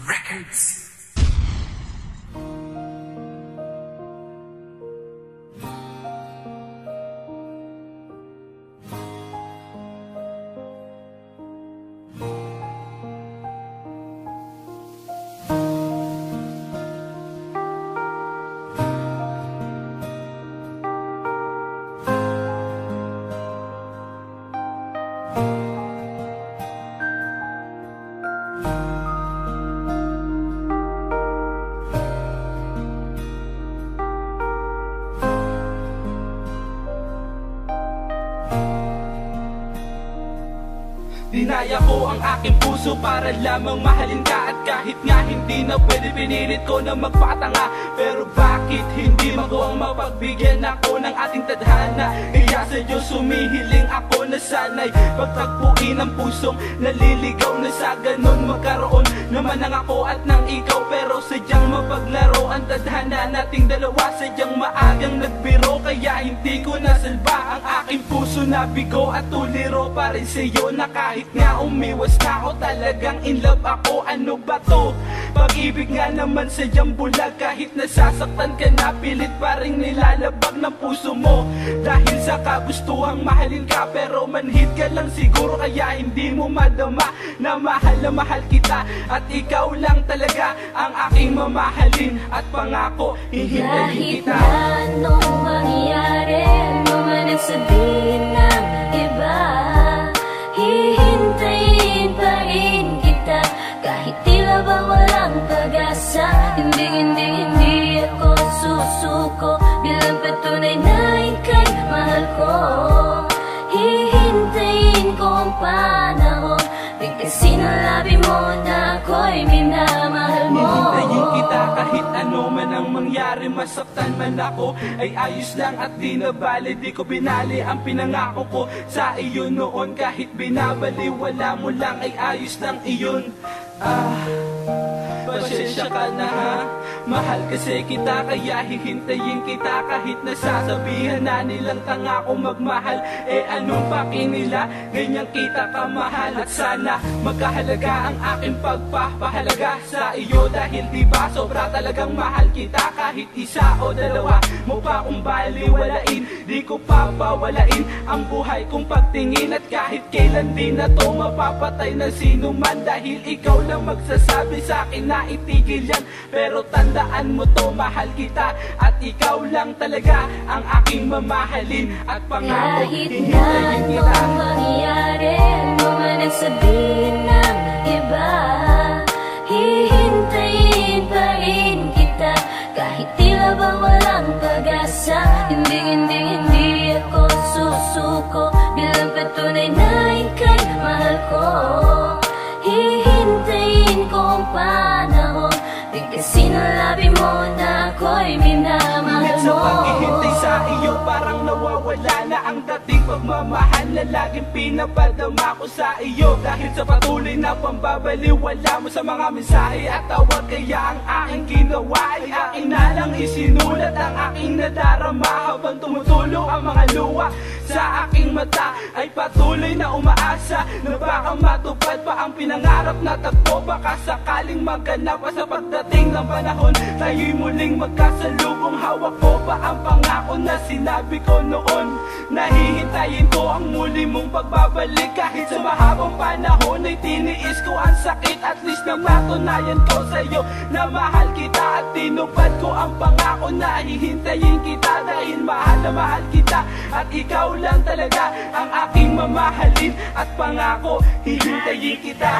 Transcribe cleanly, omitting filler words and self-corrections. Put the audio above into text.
Records. Dinaya ko ang aking puso para lamang mahalin ka. At kahit nga hindi na pwede, pinilit ko na magpatanga. Pero bakit hindi magawang mapagbigyan ako ng ating tadhana? Kaya sa Diyos humihiling ako na sana'y pagtagpuin ang pusong naliligaw, na sa ganon magkaroon naman ng ako at ng ikaw. Pero sadyang mapaglaro ang tadhana nating dalawa, sadyang maagang nagbiro. Kaya hindi ko nasalba ang aking puso na bigo at tuliro pa rin sa'yo, na kahit nga umiwas na ako, talagang in love ako. Ano ba to? Pag-ibig nga naman sadyang bulag. Kahit nasasaktan ka na, pilit pa rin nilalabag ng puso mo. Dahil sa kagustuhang mahalin ka, pero manhid ka lang siguro. Kaya hindi mo madama na mahal kita. At ikaw lang talaga ang aking mamahalin. At pangako, hihintayin kita. Kahit na anong mangyari, ano man ang sabihin ng iba, hihintayin pa rin kita. Kahit tila ba walang pag-asa, hindi ako susuko. Bilang patunay na ika'y mahal ko, hihintayin ko ang panahon. Bigkasin ang labi mo na ako'y minamahal mo. Hihintayin kita kahit ano man ang mangyari. Masaktan man ako ay ayos lang at di na bali. Di ko binali ang pinangako ko sa iyo noon. Kahit binabaliwala mo lang ay ayos lang iyon. Pasensya ka na ha, mahal kasi kita. Kaya hihintayin kita kahit nasasabihan na nilang tanga ko magmahal. Eh anong paki nila, ganyan kita kamahal. At sana magkahalaga ang aking pagpapahalaga sa iyo. Dahil diba sobra talagang mahal kita. Kahit isa o dalawa mo pa kung baliwalain, di ko papawalain ang buhay kong pagtingin. At kahit kailan din na to mapapatay ng sino man, dahil ikaw lang magsasabi sa akin na itigil yan. Pero tandaan mo to, mahal kita. At ikaw lang talaga ang aking mamahalin. At pangako, hihintayin kita. Kahit na anong mangyari, ano man ang sabihin ng iba, hihintayin pa rin kita. Kahit tila ba walang pag-asa, hindi ako susuko. Bilang patunay na ika'y mahal ko, hihintayin ko ang panahon. Bigkasin ang labi mo na ako'y minamahal mo. Sa paghihintay sa iyo, parang nawawala na ang dating pagmamahal na laging pinapadama ko sa iyo. Dahil sa patuloy na pambabaliwala mo sa mga mensahe at tawag, kaya ang aking ginawa ay aking na lang isinulat ang aking nadarama. Habang tumutulo ang mga luha sa aking mata, ay patuloy na umaasa na baka matupad pa ang pinangarap na tagpo. Baka sakaling maganap pa sa pagdating ng panahon, tayo'y muling magkasalubong. Hawak ko pa ang pangako na sinabi ko noon. Nahihintayin ko ang muli mong pagbabalik. Kahit sa mahabang panahon ay tiniis ko ang sakit. At least na matunayan ko sa'yo na mahal kita. At tinupad ko ang pangako na hihintayin kita. Dahil mahal na mahal kita. At ikaw lang talaga ang aking mamahalin. At pangako, hihintayin kita.